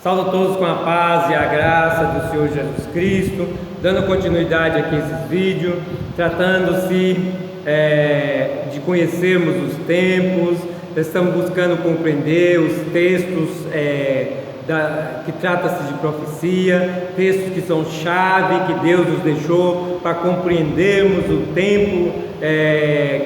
Saúdo a todos com a paz e a graça do Senhor Jesus Cristo, dando continuidade aqui a esses vídeos, tratando-se de conhecermos os tempos. Estamos buscando compreender os textos que trata-se de profecia, textos que são chave, que Deus nos deixou para compreendermos o tempo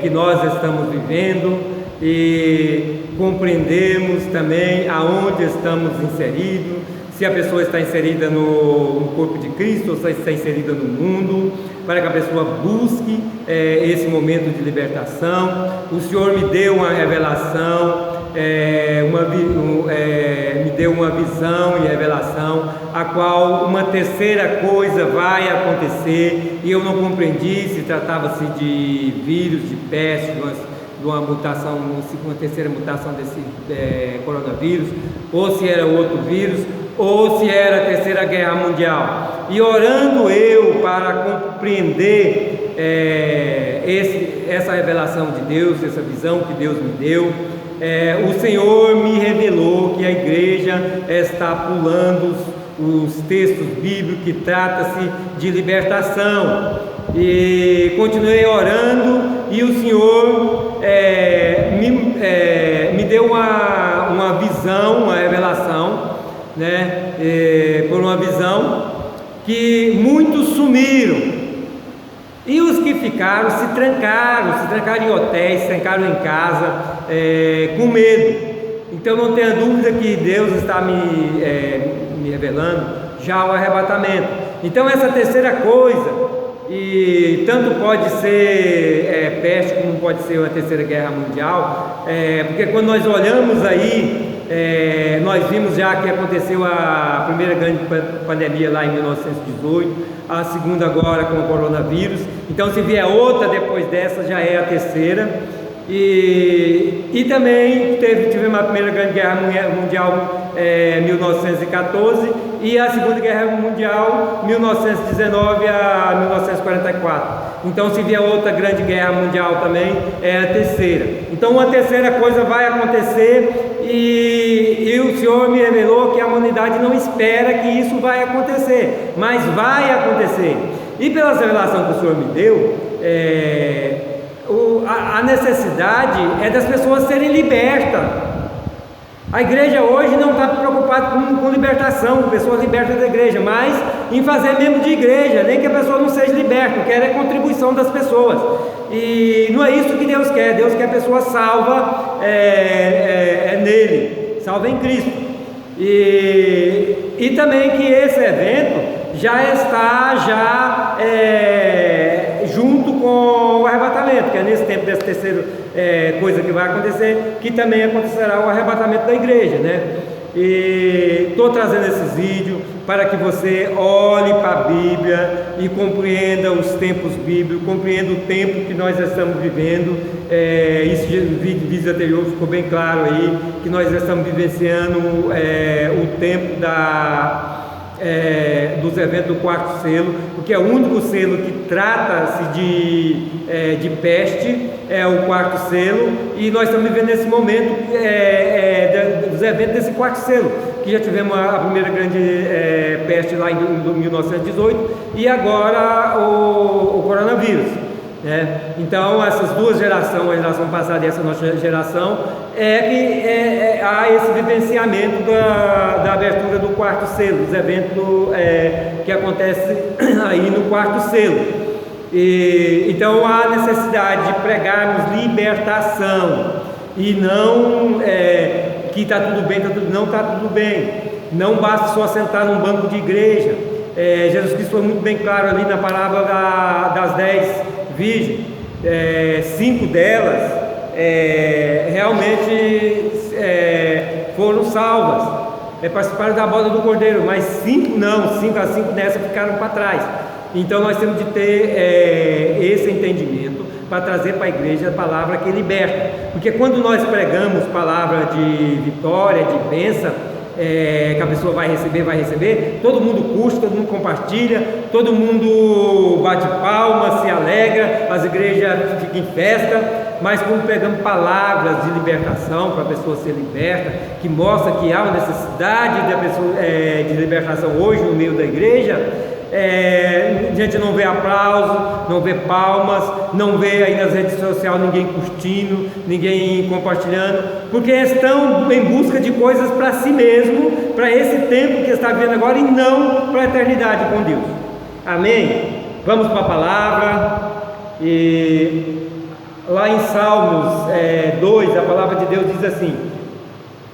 que nós estamos vivendo e compreendermos também aonde estamos inseridos, se a pessoa está inserida no corpo de Cristo ou se está inserida no mundo, para que a pessoa busque esse momento de libertação. O Senhor me deu uma revelação, me deu uma visão e revelação, a qual uma terceira coisa vai acontecer, e eu não compreendi se tratava-se de vírus, de peste, de uma mutação, uma terceira mutação desse coronavírus, ou se era outro vírus, ou se era a terceira guerra mundial. E orando eu para compreender essa revelação de Deus, essa visão que Deus me deu, o Senhor me revelou que a igreja está pulando os textos bíblicos que trata-se de libertação. E continuei orando, e o Senhor me deu uma visão, uma revelação, por uma visão, que muitos sumiram, e os que ficaram se trancaram em hotéis, se trancaram em casa, com medo. Então não tenha dúvida que Deus está me revelando já o arrebatamento. Então essa terceira coisa, e tanto pode ser peste como pode ser uma terceira guerra mundial, porque quando nós olhamos aí, nós vimos já que aconteceu a primeira grande pandemia lá em 1918, a segunda agora com o coronavírus. Então se vier outra depois dessa, já é a terceira. E também tivemos a primeira grande guerra mundial em 1914 e a segunda guerra mundial 1919 a 1944. Então se vier outra grande guerra mundial também, é a terceira. Então uma terceira coisa vai acontecer, e o Senhor me revelou que a humanidade não espera que isso vai acontecer, mas vai acontecer. E pela revelação que o Senhor me deu, a necessidade é das pessoas serem libertas. A igreja hoje não está preocupada com libertação, com pessoas libertas da igreja, mas em fazer membro de igreja, nem que a pessoa não seja liberta, quer a contribuição das pessoas. E não é isso que Deus quer. Deus quer a pessoa salva nele, salva em Cristo. E também que esse evento já está junto com o arrebatamento, que é nesse tempo dessa terceira coisa que vai acontecer, que também acontecerá o arrebatamento da igreja, E estou trazendo esses vídeos para que você olhe para a Bíblia e compreenda os tempos bíblicos, compreenda o tempo que nós estamos vivendo. Isso no vídeo anterior ficou bem claro aí, que nós estamos vivenciando o tempo dos eventos do quarto selo, porque é o único selo que trata-se de peste, é o quarto selo, e nós estamos vivendo nesse momento dos eventos desse quarto selo, que já tivemos a primeira grande peste lá em 1918 e agora o coronavírus. Então essas duas gerações, a geração passada e essa nossa geração, há esse vivenciamento da abertura do quarto selo, dos eventos que acontecem aí no quarto selo. Então há necessidade de pregarmos libertação, e não que está tudo bem, não está tudo bem. Não basta só sentar num banco de igreja. Jesus Cristo foi muito bem claro ali na parábola das 10 virgens, 5 delas realmente foram salvas, participaram da boda do Cordeiro, mas 5 não, 5 dessas ficaram para trás. Então nós temos de ter esse entendimento para trazer para a igreja a palavra que liberta, porque quando nós pregamos palavra de vitória, de bênção, que a pessoa vai receber, todo mundo curte, todo mundo compartilha, todo mundo bate palma, se alegra, as igrejas ficam em festa, mas quando pegamos palavras de libertação para a pessoa ser liberta, que mostra que há uma necessidade de libertação hoje no meio da igreja, a gente não vê aplauso, não vê palmas, não vê aí nas redes sociais ninguém curtindo, ninguém compartilhando, porque estão em busca de coisas para si mesmo, para esse tempo que está vivendo agora, e não para a eternidade com Deus. Amém? Vamos para a palavra. E lá em Salmos 2, a palavra de Deus diz assim: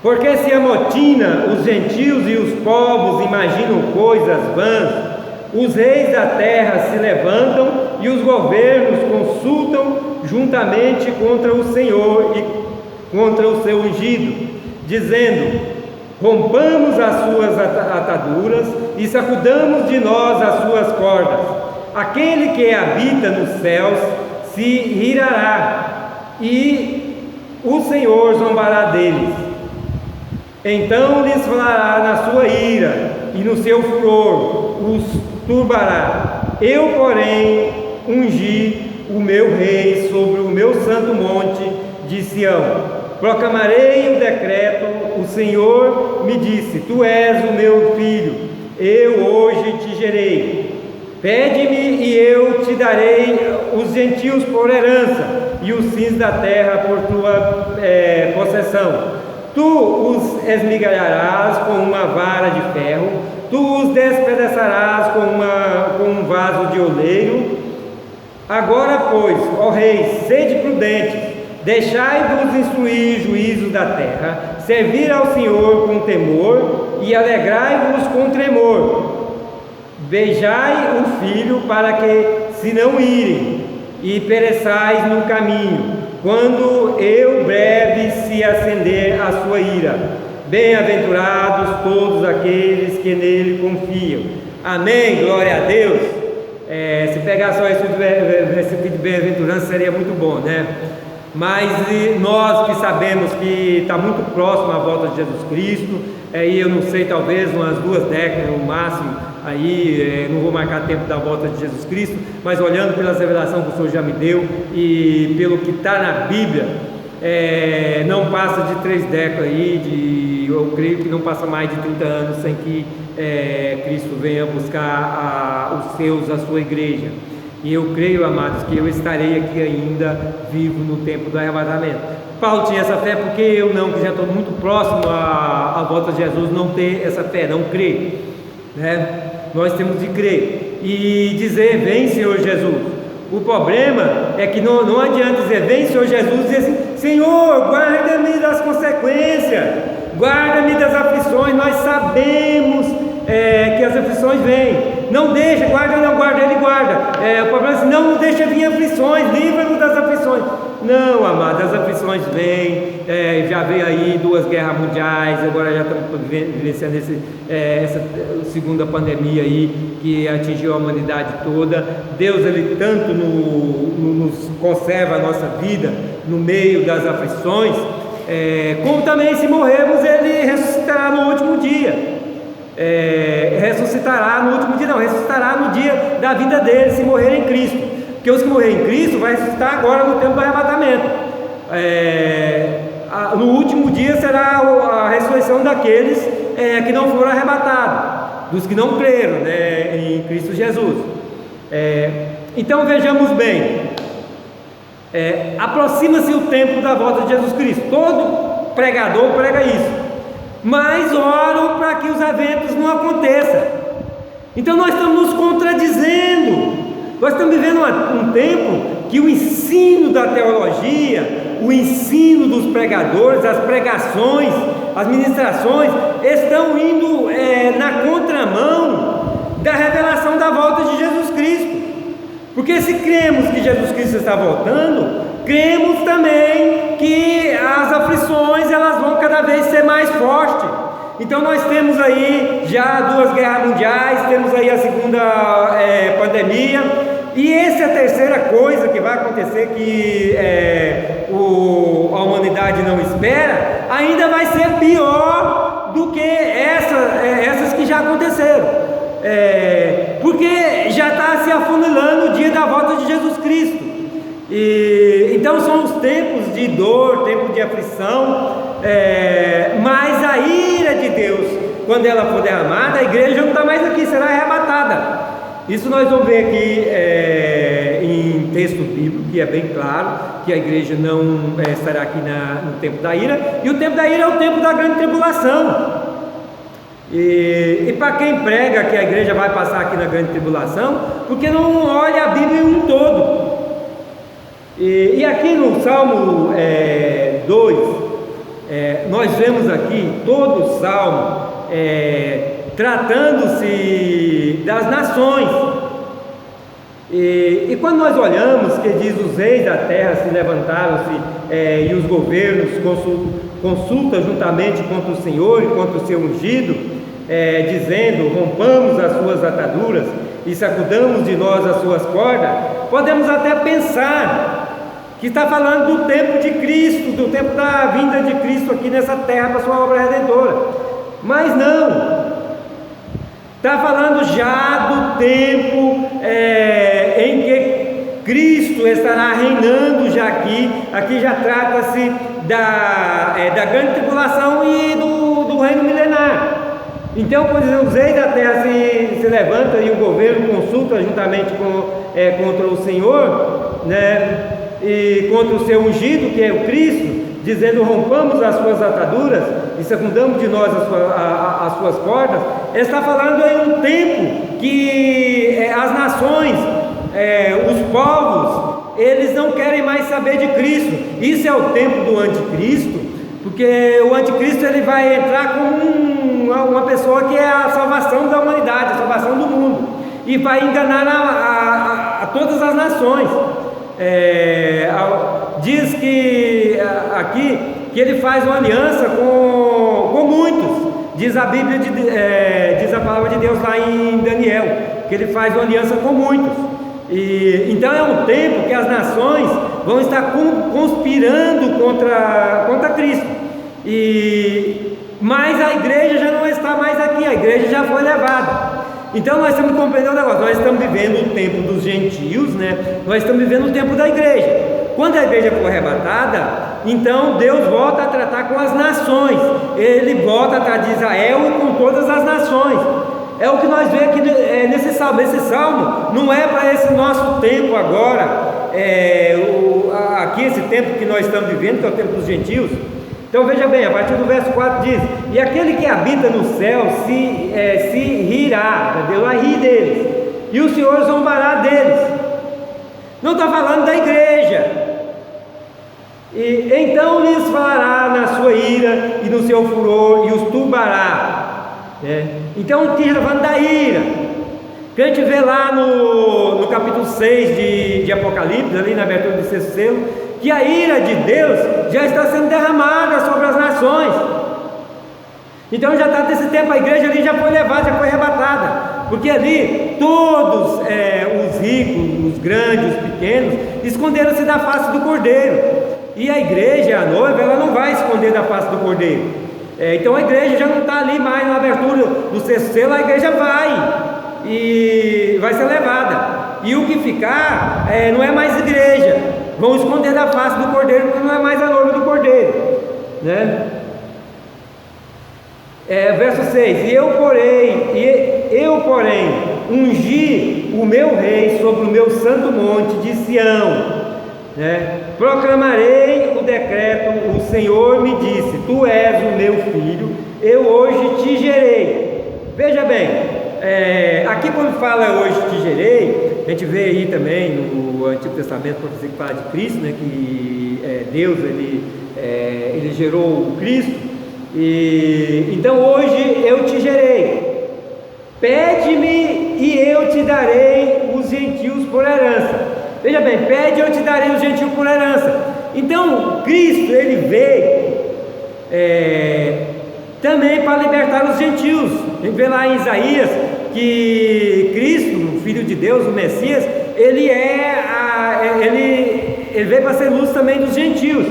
porque se amotina os gentios e os povos imaginam coisas vãs, os reis da terra se levantam e os governos consultam juntamente contra o Senhor e contra o seu ungido, dizendo: rompamos as suas ataduras e sacudamos de nós as suas cordas. Aquele que habita nos céus se irará e o Senhor zombará deles. Então lhes falará na sua ira e no seu furor os turbará. Eu, porém, ungi o meu rei sobre o meu santo monte de Sião. Proclamarei o decreto. O Senhor me disse: tu és o meu filho, eu hoje te gerei. Pede-me e eu te darei os gentios por herança e os fins da terra por tua possessão. Tu os esmigalharás com uma vara de ferro, tu os despedaçarás com um vaso de oleiro. Agora, pois, ó reis, sede prudentes, deixai-vos instruir juízos da terra, servir ao Senhor com temor e alegrai-vos com tremor. Beijai o filho para que se não irem e pereçais no caminho, quando eu breve se acender a sua ira. Bem-aventurados todos aqueles que nele confiam. Amém, glória a Deus. Se pegar só esse versículo de bem-aventurança seria muito bom, né? Mas nós que sabemos que está muito próximo à volta de Jesus Cristo, aí eu não sei, talvez umas 2 décadas no máximo, aí não vou marcar tempo da volta de Jesus Cristo, mas olhando pela revelação que o Senhor já me deu e pelo que está na Bíblia, não passa de 3 décadas aí, eu creio que não passa mais de 30 anos sem que Cristo venha buscar os seus, a sua igreja. E eu creio, amados, que eu estarei aqui ainda vivo no tempo do arrebatamento. Paulo tinha essa fé, porque eu não, que já estou muito próximo à volta de Jesus, não ter essa fé, não crer, né? Nós temos de crer e dizer: vem, Senhor Jesus. O problema é que não adianta dizer: vem, Senhor Jesus, e dizer assim: Senhor, guarda-me das consequências, guarda-me das aflições. Nós sabemos que as aflições vêm. Não deixa, guarda, não guarda, ele guarda. O problema é assim: não deixa vir aflições, livra-nos das aflições. Não, amado, as aflições vêm, já veio aí 2 guerras mundiais, agora já estamos vivenciando essa segunda pandemia aí, que atingiu a humanidade toda. Deus, Ele tanto nos conserva a nossa vida no meio das aflições, como também, se morrermos, Ele ressuscitará no último dia. Ressuscitará no dia da vida dele, se morrer em Cristo. Porque os que morrerem em Cristo vai ressuscitar agora no tempo do arrebatamento. No último dia será a ressurreição daqueles que não foram arrebatados, dos que não creram, né, em Cristo Jesus. Então vejamos bem, aproxima-se o tempo da volta de Jesus Cristo. Todo pregador prega isso, mas oram para que os eventos não aconteçam. Então nós estamos nos contradizendo. Nós estamos vivendo um tempo que o ensino da teologia, o ensino dos pregadores, as pregações, as ministrações estão indo na contramão da revelação da volta de Jesus Cristo. Porque se cremos que Jesus Cristo está voltando, cremos também que as aflições elas vão cada vez ser mais fortes. Então nós temos aí já 2 guerras mundiais, temos aí a segunda pandemia, e essa é a terceira coisa que vai acontecer, que a humanidade não espera, ainda vai ser pior do que essas que já aconteceram, porque já está se afunilando o dia da volta de Jesus Cristo. Então são os tempos de dor, tempos de aflição, mas a ira de Deus, quando ela for derramada, a igreja não está mais aqui, será arrebatada. Isso nós vamos ver aqui em texto bíblico, que é bem claro, que a igreja não estará aqui no tempo da ira, e o tempo da ira é o tempo da grande tribulação. E para quem prega que a igreja vai passar aqui na grande tribulação, porque não olha a Bíblia em um todo. E aqui no Salmo 2, nós vemos aqui todo o Salmo tratando-se das nações. E quando nós olhamos que diz: os reis da terra se levantaram-se e os governos consultam juntamente contra o Senhor e contra o seu ungido, dizendo: rompamos as suas ataduras e sacudamos de nós as suas cordas, podemos até pensar que está falando do tempo de Cristo, do tempo da vinda de Cristo aqui nessa terra para a sua obra redentora. Mas não, está falando já do tempo em que Cristo estará reinando já aqui. Aqui já trata-se da grande tribulação e do reino milenar. Então, quando os reis da terra se levantam e o governo consulta juntamente contra o Senhor, né, e contra o seu ungido, que é o Cristo, dizendo: rompamos as suas ataduras e sacudamos de nós as suas cordas, está falando em um tempo que as nações, os povos, eles não querem mais saber de Cristo. Isso é o tempo do anticristo, porque o anticristo ele vai entrar como uma pessoa que é a salvação da humanidade, a salvação do mundo, e vai enganar a todas as nações. Diz que aqui que ele faz uma aliança com muitos. Diz a Bíblia, diz a palavra de Deus lá em Daniel, que ele faz uma aliança com muitos. Então é um tempo que as nações vão estar conspirando contra Cristo. Mas a igreja já não está mais aqui, a igreja já foi levada. Então nós temos que compreender um negócio: nós estamos vivendo o tempo dos gentios, né? Nós estamos vivendo o tempo da igreja. Quando a igreja for arrebatada, então Deus volta a tratar com as nações. Ele volta a tratar de Israel e com todas as nações. É o que nós vemos aqui nesse salmo. Esse salmo não é para esse nosso tempo agora, aqui esse tempo que nós estamos vivendo, que é o tempo dos gentios. Então veja bem, a partir do verso 4 diz: e aquele que habita no céu se rirá, Deus vai rir deles, e o Senhor zombará deles. Não está falando da igreja. E então lhes falará na sua ira e no seu furor, e os turbará. Então aqui está falando da ira, que a gente vê lá no capítulo 6 de Apocalipse, ali na abertura do sexto selo, que a ira de Deus já está sendo derramada sobre as nações. Então já está desse tempo, a igreja ali já foi levada, já foi arrebatada, porque ali todos os ricos, os grandes, os pequenos, esconderam-se da face do Cordeiro. E a igreja, a noiva, ela não vai esconder da face do Cordeiro. Então a igreja já não está ali mais na abertura do sexto selo, a igreja vai ser levada. E o que ficar não é mais igreja, vão esconder da face do Cordeiro, porque não é mais a noiva do Cordeiro, né? Verso 6: e eu porém ungi o meu rei sobre o meu santo monte de Sião, né? Proclamarei o decreto, o Senhor me disse: tu és o meu filho, eu hoje te gerei. Veja bem, aqui quando fala hoje te gerei, a gente vê aí também no Antigo Testamento profecia que fala de Cristo, né? Que Deus ele gerou o Cristo. Então hoje eu te gerei. Pede-me e eu te darei os gentios por herança. Veja bem, pede e eu te darei os gentios por herança. Então Cristo ele veio também para libertar os gentios. A gente vê lá em Isaías que Cristo, o Filho de Deus, o Messias, ele veio para ser luz também dos gentios.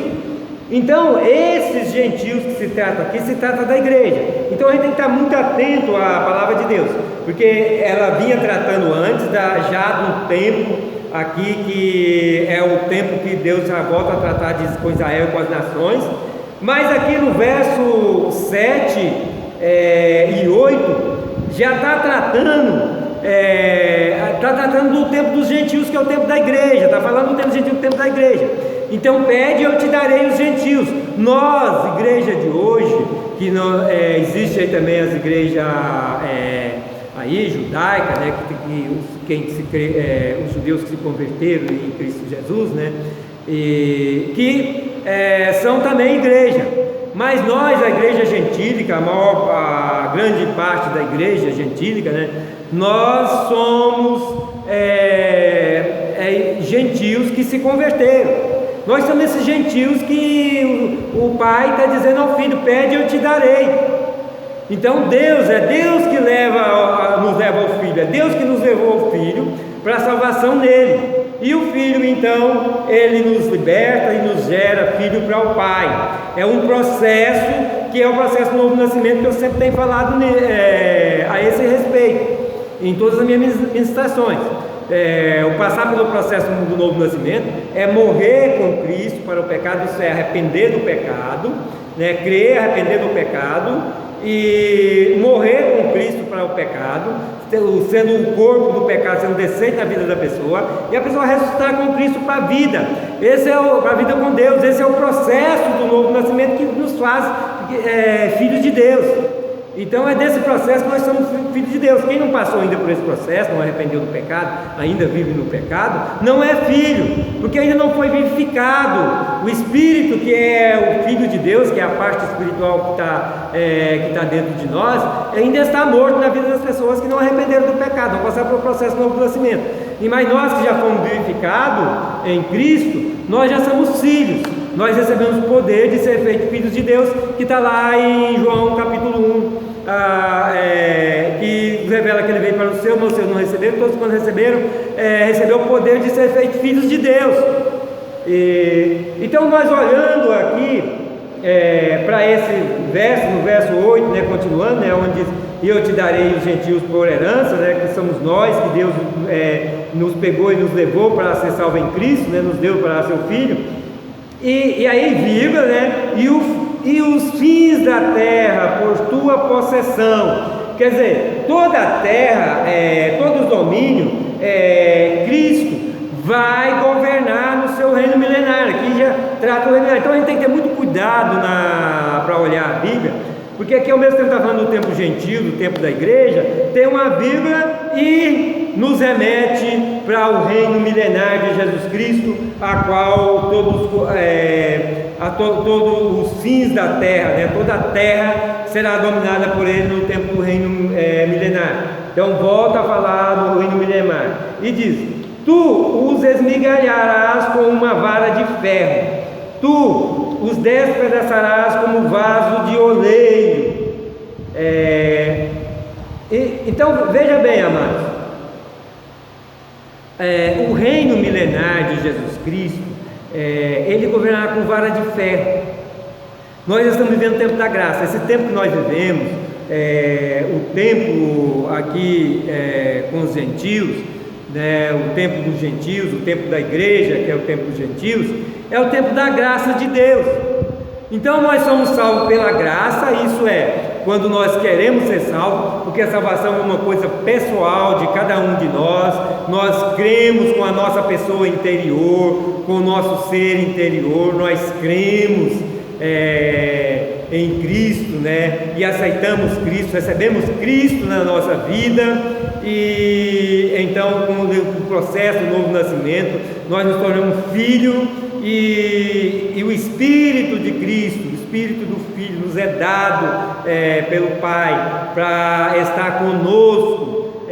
Então esses gentios que se trata aqui, se trata da igreja. Então a gente tem que estar muito atento à palavra de Deus, porque ela vinha tratando antes já de um tempo aqui que é o tempo que Deus já volta a tratar com Israel e com as nações, mas aqui no verso 7 e 8 já está tratando do tempo dos gentios, que é o tempo da igreja, está falando do tempo dos gentios, do tempo da igreja. Então pede e eu te darei os gentios. Nós, igreja de hoje, que não, existe aí também as igrejas aí, judaica, né, os judeus que se converteram em Cristo Jesus, né, que são também igreja. Mas nós, a igreja gentílica, a grande parte da igreja gentílica, né, nós somos gentios que se converteram. Nós somos esses gentios que o pai está dizendo ao filho: pede, eu te darei. Então Deus é Deus que nos leva ao filho, é Deus que nos levou ao filho para a salvação nele. E o filho, então, ele nos liberta e nos gera filho para o pai. É um processo que é o processo do novo nascimento, que eu sempre tenho falado a esse respeito, em todas as minhas ministrações. O passar pelo processo do novo nascimento é morrer com Cristo para o pecado, isso é arrepender do pecado, né? Crer, arrepender do pecado e morrer com Cristo para o pecado, sendo o corpo do pecado sendo descente na vida da pessoa, e a pessoa ressuscitar com Cristo para a vida. Esse é para a vida com Deus. Esse é o processo do novo nascimento que nos faz filhos de Deus. Então é desse processo que nós somos filhos de Deus. Quem não passou ainda por esse processo, não arrependeu do pecado, ainda vive no pecado, não é filho, porque ainda não foi vivificado. O Espírito, que é o Filho de Deus, que é a parte espiritual que está dentro de nós, ainda está morto na vida das pessoas que não arrependeram do pecado, não passaram pelo processo do novo nascimento. E mas nós que já fomos vivificados em Cristo, nós já somos filhos. Nós recebemos o poder de ser feitos filhos de Deus, que está lá em João capítulo 1, que revela que ele veio para o seu, mas os seus não receberam. Todos quando receberam, recebeu o poder de ser feitos filhos de Deus. Então nós olhando aqui para esse verso, no verso 8, né, continuando, né, onde diz: e eu te darei os gentios por herança, né, que somos nós, que Deus nos pegou e nos levou para ser salvo em Cristo, né, nos deu para seu Filho. E aí, vírgula, né? E os fins da terra por tua possessão. Quer dizer, toda a terra, todo o domínio, Cristo vai governar no seu reino milenar. Aqui já trata o reino milenar. Então a gente tem que ter muito cuidado para olhar a Bíblia, porque aqui ao mesmo tempo está falando do tempo gentil, do tempo da igreja, tem uma vírgula e nos remete para o reino milenar de Jesus Cristo, a qual todos os fins da terra, né, toda a terra será dominada por ele no tempo do reino milenar. Então volta a falar do reino milenar e diz: tu os esmigalharás com uma vara de ferro, tu os despedaçarás como vaso de oleiro. Então veja bem, amados, o reino milenar de Jesus Cristo, ele governará com vara de ferro. Nós estamos vivendo o tempo da graça. Esse tempo que nós vivemos, o tempo aqui com os gentios, né, o tempo dos gentios, o tempo da igreja, que é o tempo dos gentios, é o tempo da graça de Deus. Então nós somos salvos pela graça, isso quando nós queremos ser salvos, porque a salvação é uma coisa pessoal de cada um de nós cremos com a nossa pessoa interior, com o nosso ser interior, nós cremos em Cristo, né? E aceitamos Cristo, recebemos Cristo na nossa vida, e então com o processo do novo nascimento, nós nos tornamos filhos, e o Espírito de Cristo, o Espírito do Filho nos é dado pelo Pai para estar conosco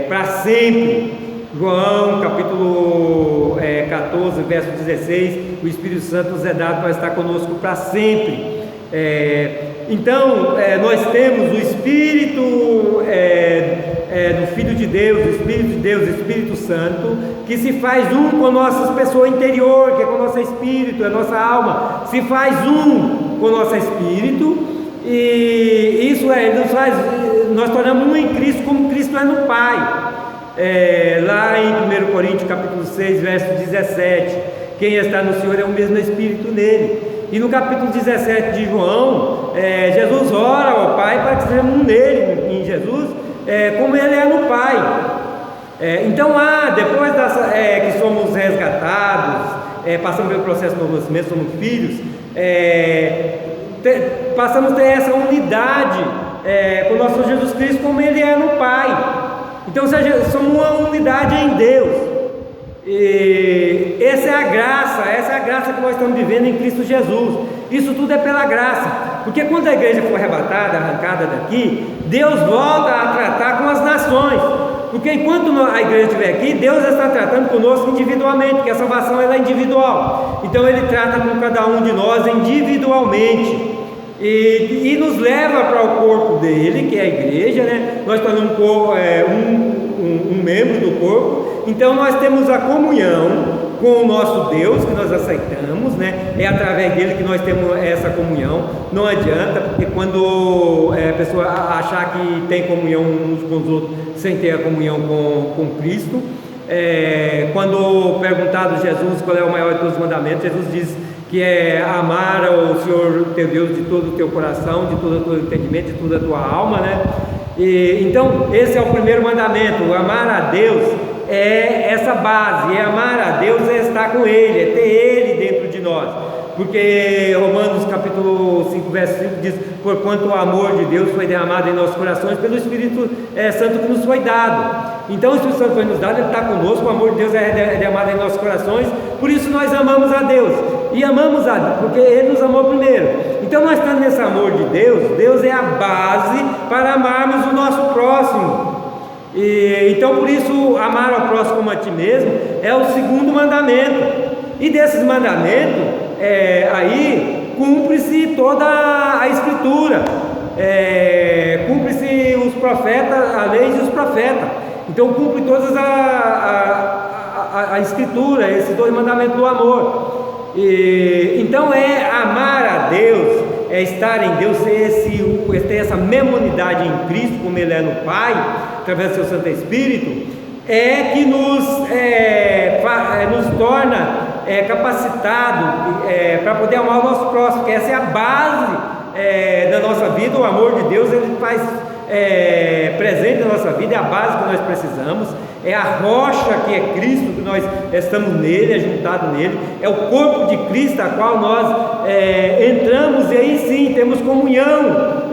para sempre. João capítulo 14, verso 16, o Espírito Santo nos é dado para estar conosco para sempre. Então nós temos o Espírito do Filho de Deus, o Espírito de Deus, o Espírito Santo, que se faz um com a nossa pessoa interior, que é com o nosso espírito, a nossa alma, se faz um com o nosso espírito, e isso nós tornamos um em Cristo, como Cristo é no Pai. Lá em 1 Coríntios capítulo 6, verso 17, quem está no Senhor é o mesmo Espírito nele. E no capítulo 17 de João, Jesus ora ao Pai para que sejamos nele, em Jesus, como ele é no Pai. Então depois que somos resgatados, passamos pelo processo de novo nascimento, somos filhos, passamos a ter essa unidade com o nosso Jesus Cristo, como ele é no Pai. Então somos uma unidade em Deus. E essa é a graça que nós estamos vivendo em Cristo Jesus. Isso tudo é pela graça, porque quando a igreja for arrebatada, arrancada daqui, Deus volta a tratar com as nações, porque enquanto a igreja estiver aqui, Deus está tratando conosco individualmente, porque a salvação ela é individual. Então ele trata com cada um de nós individualmente e nos leva para o corpo dele, que é a igreja, né? Nós tornamos um membro do corpo. Então nós temos a comunhão com o nosso Deus, que nós aceitamos, né? É através dele que nós temos essa comunhão. Não adianta, porque quando a pessoa achar que tem comunhão uns com os outros sem ter a comunhão com Cristo, quando perguntado a Jesus qual é o maior de todos os mandamentos, Jesus diz que é amar o Senhor teu Deus de todo o teu coração, de todo o teu entendimento, de toda a tua alma, né? Então esse é o primeiro mandamento. Amar a Deus é essa base, e amar a Deus é estar com Ele, é ter Ele dentro de nós, porque Romanos capítulo 5, verso 5 diz: porquanto o amor de Deus foi derramado em nossos corações pelo Espírito Santo que nos foi dado. Então o Espírito Santo foi nos dado, Ele está conosco, o amor de Deus é derramado em nossos corações, por isso nós amamos a Deus, e amamos a Deus, porque Ele nos amou primeiro. Então nós estamos nesse amor de Deus, Deus é a base para amarmos o nosso próximo. Então por isso amar ao próximo como a ti mesmo é o segundo mandamento. E desses mandamentos aí cumpre-se toda a escritura, cumpre-se os profetas, a lei e os profetas. Então cumpre todas a escritura, esses dois mandamentos do amor. Então amar a Deus, estar em Deus, ter essa mesma unidade em Cristo, como Ele é no Pai, através do seu Santo Espírito, que nos torna capacitados para poder amar o nosso próximo, porque essa é a base da nossa vida. O amor de Deus, Ele faz presente na nossa vida, é a base que nós precisamos, é a rocha que é Cristo, que nós estamos nele, juntado nele, é o corpo de Cristo, a qual nós entramos, e aí sim temos comunhão,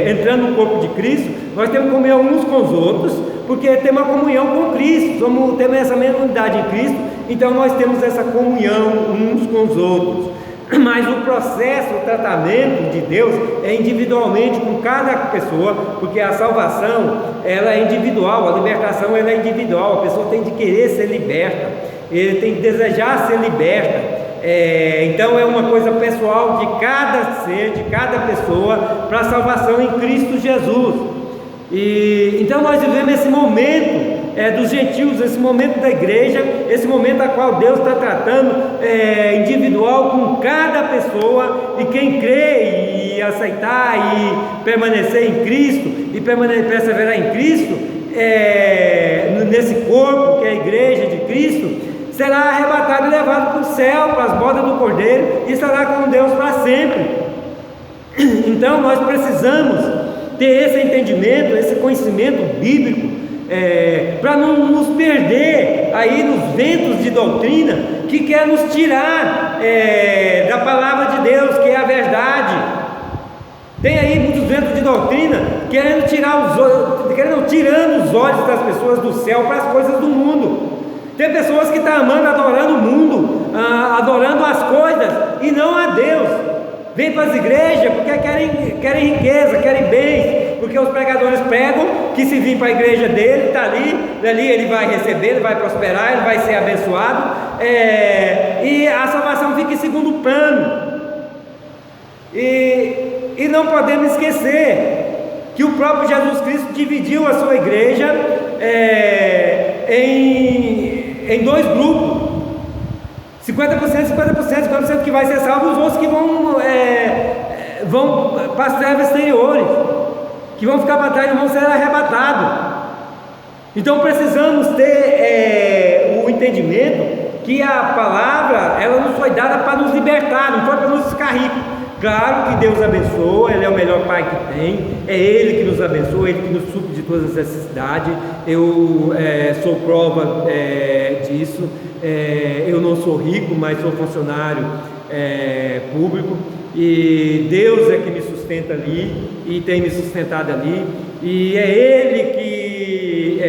entrando no corpo de Cristo, nós temos comunhão uns com os outros, porque temos uma comunhão com Cristo, temos essa mesma unidade em Cristo, então nós temos essa comunhão uns com os outros. Mas o processo, o tratamento de Deus é individualmente com cada pessoa, porque a salvação ela é individual, a libertação ela é individual, a pessoa tem de querer ser liberta, ele tem que desejar ser liberta. Então é uma coisa pessoal de cada ser, de cada pessoa, para a salvação em Cristo Jesus. Então nós vivemos esse momento dos gentios, esse momento da igreja, esse momento a qual Deus está tratando individual com cada pessoa, e quem crê e aceitar e permanecer em Cristo e perseverar em Cristo, nesse corpo que é a igreja de Cristo, será arrebatado e levado para o céu, para as bodas do Cordeiro, e estará com Deus para sempre. Então nós precisamos ter esse entendimento, esse conhecimento bíblico, para não nos perder aí nos ventos de doutrina que quer nos tirar da palavra de Deus, que é a verdade. Tem aí muitos ventos de doutrina tirando os olhos das pessoas do céu para as coisas do mundo. Tem pessoas que estão amando, adorando o mundo, adorando as coisas e não a Deus. Vem para as igrejas porque querem riqueza, querem bens, porque os pregadores pregam que se vir para a igreja dele, está ali ele vai receber, ele vai prosperar, ele vai ser abençoado, e a salvação fica em segundo plano. E não podemos esquecer que o próprio Jesus Cristo dividiu a sua igreja em dois grupos. 50% que vai ser salvo, os outros que vão para as trevas exteriores, que vão ficar para trás e vão ser arrebatados. Então precisamos ter o entendimento que a palavra, ela nos foi dada para nos libertar, não foi para nos ficar ricos. Claro que Deus abençoa, Ele é o melhor Pai que tem, é Ele que nos abençoa, Ele que nos supre de todas as necessidades. Eu sou prova disso. Eu não sou rico, mas sou funcionário público, e Deus é que me sustenta ali, e tem me sustentado ali, e é Ele que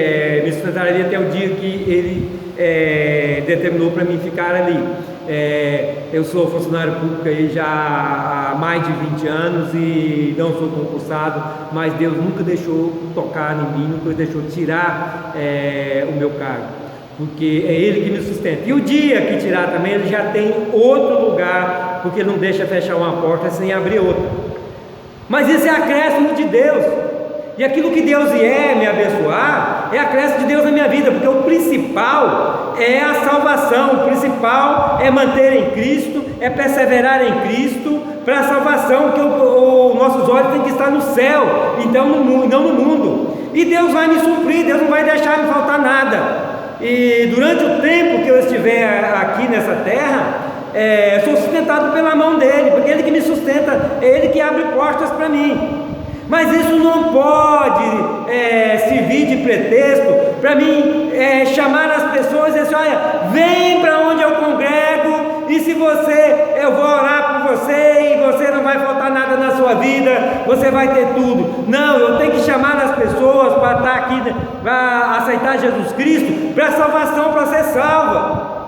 me sustentará ali até o dia que Ele determinou para mim ficar ali. Eu sou funcionário público aí já há mais de 20 anos e não sou concursado, mas Deus nunca deixou tocar em mim, nunca deixou tirar o meu cargo, porque é Ele que me sustenta. E o dia que tirar também, Ele já tem outro lugar, porque Ele não deixa fechar uma porta sem abrir outra. Mas isso é acréscimo de Deus. E aquilo que Deus vier me abençoar é acréscimo de Deus na minha vida, porque o principal é a salvação, o principal é manter em Cristo, é perseverar em Cristo para a salvação, que os nossos olhos têm que estar no céu, então não no mundo. E Deus vai me suprir, Deus não vai deixar me faltar nada. E durante o tempo que eu estiver aqui nessa terra, sou sustentado pela mão dEle, porque Ele que me sustenta, é Ele que abre portas para mim. Mas isso não pode servir de pretexto para mim chamar as pessoas e dizer assim: olha, vem para onde eu congrego, e se eu vou orar por você, e você não vai faltar nada na sua vida, você vai ter tudo. Não, eu tenho que chamar as pessoas para estar aqui, para aceitar Jesus Cristo, para a salvação, para ser salva.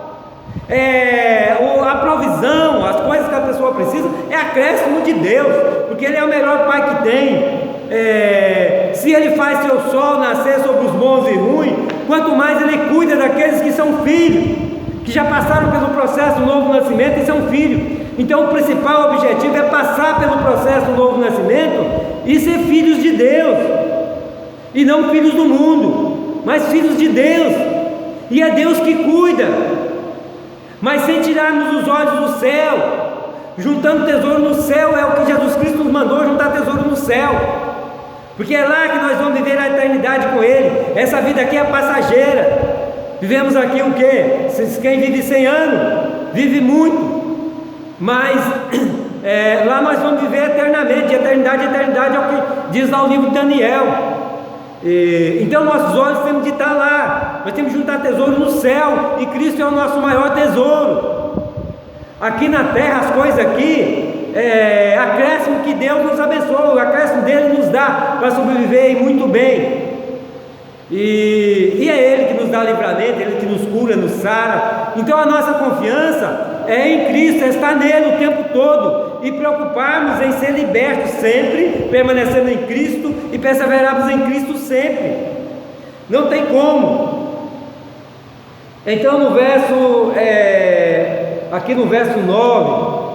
A provisão, as coisas que a pessoa precisa, é acréscimo de Deus, porque Ele é o melhor Pai que tem. Se Ele faz seu sol nascer sobre os bons e ruins, quanto mais Ele cuida daqueles que são filhos, que já passaram pelo processo do novo nascimento e são filhos. Então o principal objetivo é passar pelo processo do novo nascimento e ser filhos de Deus, e não filhos do mundo, mas filhos de Deus. E é Deus que cuida, mas sem tirarmos os olhos do céu, juntando tesouro no céu. É o que Jesus Cristo nos mandou, juntar tesouro no céu, porque é lá que nós vamos viver a eternidade com Ele. Essa vida aqui é passageira. Vivemos aqui o quê? Quem vive 100 anos, vive muito, mas lá nós vamos viver eternamente. De eternidade a eternidade é o que diz lá o livro de Daniel. Então nossos olhos temos de estar lá, nós temos de juntar tesouro no céu, e Cristo é o nosso maior tesouro. Aqui na terra as coisas aqui, acréscimo que Deus nos abençoa, o acréscimo dele nos dá para sobreviver muito bem, e é Ele que nos dá livramento, Ele que nos cura, nos sara. Então a nossa confiança é em Cristo, é estar nele o tempo todo, e preocuparmos em ser libertos sempre, permanecendo em Cristo, e perseverarmos em Cristo sempre. Não tem como. Então no verso, aqui no verso 9,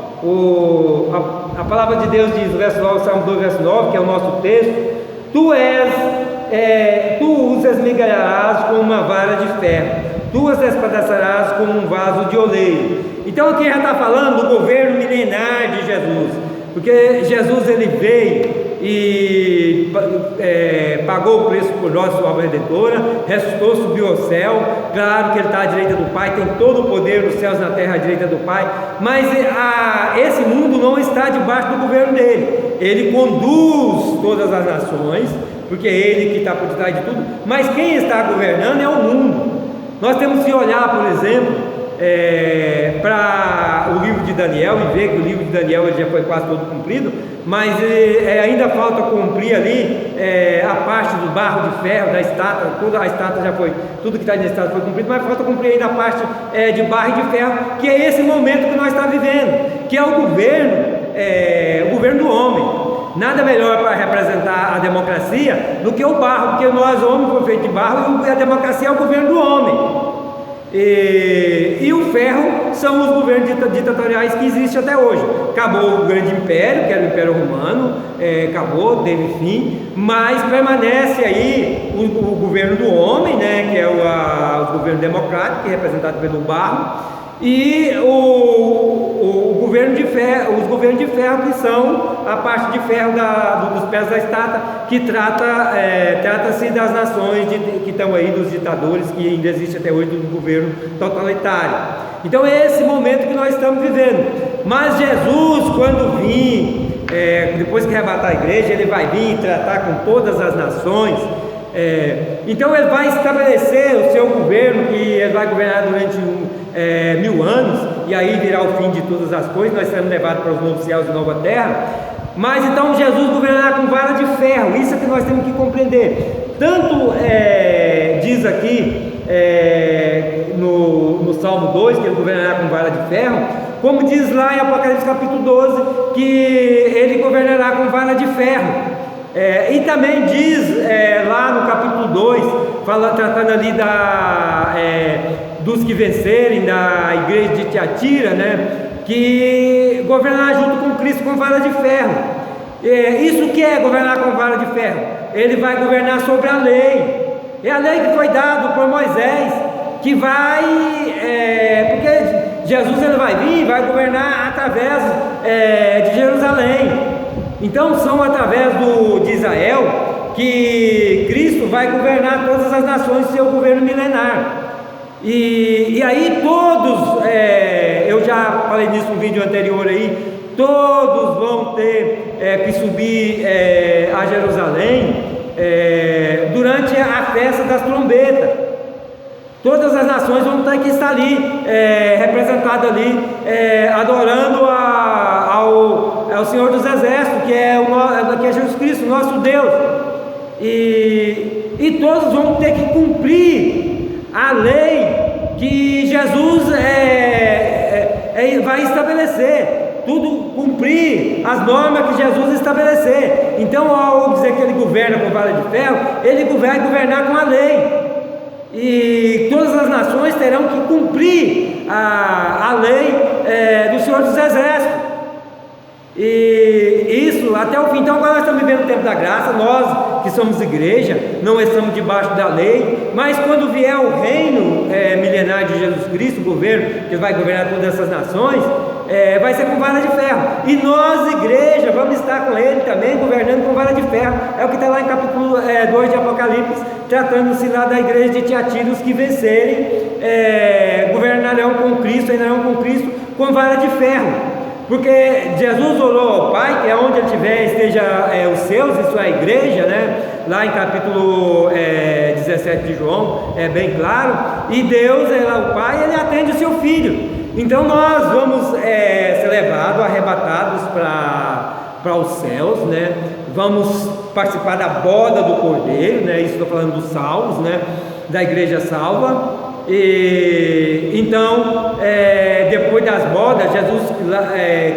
a palavra de Deus diz, no verso 9, Salmo 2, verso 9, que é o nosso texto: tu os esmigalharás com uma vara de ferro, tu as despedaçarás com um vaso de oleiro. Então aqui já está falando do governo milenar de Jesus, porque Jesus ele veio e pagou o preço por nós, sua obra redentora, ressuscitou, subiu ao céu. Claro que Ele está à direita do Pai, tem todo o poder nos céus e na terra à direita do Pai, mas esse mundo não está debaixo do governo dele. Ele conduz todas as nações, porque é Ele que está por detrás de tudo, mas quem está governando é o mundo. Nós temos que olhar, por exemplo, para o livro de Daniel e ver que o livro de Daniel ele já foi quase todo cumprido, mas ainda falta cumprir ali a parte do barro de ferro, da estátua. Toda a estátua já foi, tudo que está na estátua foi cumprido, mas falta cumprir ainda a parte de barro e de ferro, que é esse momento que nós estamos vivendo, que é o governo do homem. Nada melhor para representar a democracia do que o barro, porque nós homens fomos feitos de barro, e a democracia é o governo do homem. E o ferro são os governos ditatoriais que existem até hoje. Acabou o grande império, que era o Império Romano, acabou, teve fim, mas permanece aí o governo do homem, né, que é o governo democrático, que é representado pelo barro, e o governo de ferro, os governos de ferro, que são a parte de ferro dos pés da estátua, que trata-se das nações que estão aí, dos ditadores que ainda existe até hoje, do governo totalitário. Então é esse momento que nós estamos vivendo. Mas Jesus, quando vir, depois que arrebatar a igreja, ele vai vir e tratar com todas as nações. Então ele vai estabelecer o seu governo, que ele vai governar durante 1000 anos, e aí virá o fim de todas as coisas. Nós seremos levados para os novos céus e nova terra. Mas então Jesus governará com vara de ferro. Isso é que nós temos que compreender. Tanto diz aqui no Salmo 2 que ele governará com vara de ferro, como diz lá em Apocalipse capítulo 12 que ele governará com vara de ferro. E também diz lá no capítulo 2, tratando ali dos que vencerem, da igreja de Tiatira, né, que governará junto com Cristo com vara de ferro. Isso que é governar com vara de ferro? Ele vai governar sobre a lei. É a lei que foi dada por Moisés, que vai, porque Jesus ele vai vir, vai governar através de Jerusalém. Então são através de Israel que Cristo vai governar todas as nações, seu governo milenar. E aí todos, eu já falei nisso no vídeo anterior aí, todos vão ter que subir a Jerusalém durante a festa das trombetas. Todas as nações vão ter que estar ali, representadas ali, adorando ao Senhor dos Exércitos, que é Jesus Cristo, nosso Deus. E todos vão ter que cumprir a lei que Jesus vai estabelecer. Tudo cumprir as normas que Jesus estabelecer. Então, ao dizer que ele governa com vara de ferro, ele vai governar com a lei. E todas as nações terão que cumprir a lei do Senhor dos Exércitos. E isso até o fim. Então agora nós estamos vivendo o tempo da graça. Nós que somos igreja, não estamos debaixo da lei. Mas quando vier o reino milenar de Jesus Cristo, o governo que vai governar todas essas nações, vai ser com vara de ferro. E nós, igreja, vamos estar com ele também, governando com vara de ferro. É o que está lá em capítulo 2 de Apocalipse, tratando-se lá da igreja de Tiatira. Os que vencerem governarão com Cristo, reinarão com Cristo com vara de ferro. Porque Jesus orou ao Pai, que é onde ele estiver, esteja os seus, isso é a igreja, né? Lá em capítulo 17 de João, é bem claro. E Deus, o Pai, ele atende o seu Filho. Então nós vamos ser levados, arrebatados para os céus, né? Vamos participar da boda do Cordeiro, né? Isso estou falando dos salvos, né? Da igreja salva. E então, depois das bodas,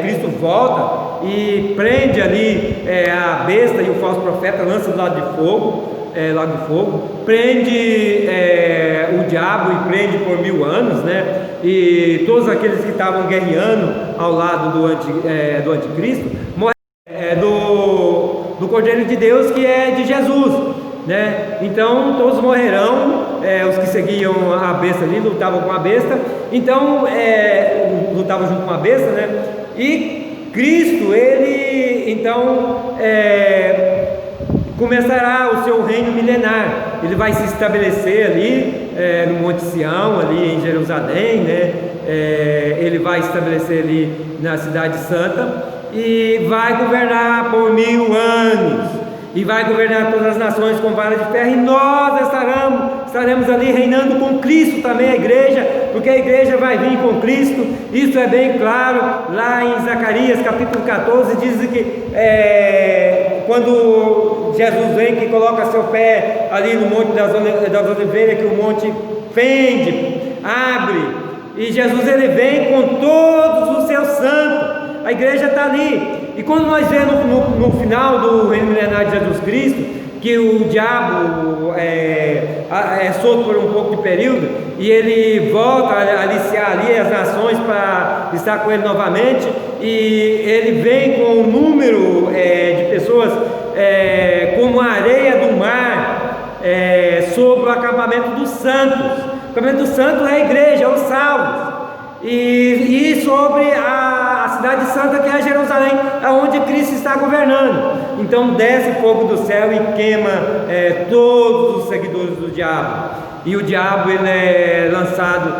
Cristo volta e prende ali a besta e o falso profeta, lança do lado de fogo, prende o diabo e prende por 1000 anos, né? E todos aqueles que estavam guerreando ao lado do anticristo morrem do Cordeiro de Deus, que é de Jesus, né? Então todos morrerão, os que seguiam a besta ali, lutavam com a besta, então lutavam junto com a besta, né? E Cristo, ele então começará o seu reino milenar. Ele vai se estabelecer ali no Monte Sião, ali em Jerusalém, né? Ele vai estabelecer ali na Cidade Santa e vai governar por 1000 anos. E vai governar todas as nações com vara de ferro. E nós estaremos ali reinando com Cristo também, a igreja, porque a igreja vai vir com Cristo. Isso é bem claro lá em Zacarias capítulo 14. Diz que quando Jesus vem, que coloca seu pé ali no Monte das Oliveiras, que o monte fende, abre, e Jesus ele vem com todos os seus santos. A igreja está ali. E quando nós vemos no final do reino milenar de Jesus Cristo, que o diabo é solto por um pouco de período, e ele volta a aliciar ali as nações para estar com ele novamente, e ele vem com um número de pessoas como a areia do mar, sobre o acampamento dos santos. O acampamento dos santos é a igreja, é os salvos. e sobre a cidade santa, que é Jerusalém, aonde Cristo está governando. Então desce fogo do céu e queima todos os seguidores do diabo, e o diabo ele é lançado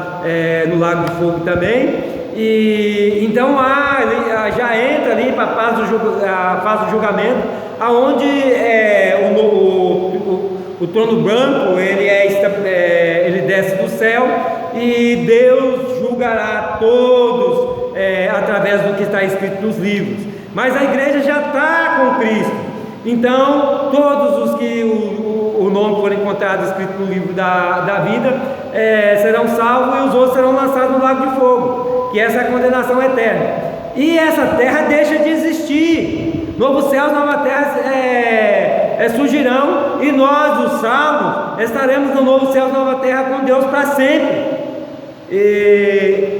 no lago de fogo também. E então já entra ali para a fase do julgamento, aonde o trono branco ele desce do céu, e Deus julgará todos através do que está escrito nos livros. Mas a igreja já está com Cristo. Então todos os que o nome for encontrado escrito no livro da vida serão salvos, e os outros serão lançados no lago de fogo, que essa é a condenação eterna. E essa terra deixa de existir. Novos céus, nova terra surgirão, e nós, os salvos, estaremos no novo céu, nova terra com Deus para sempre.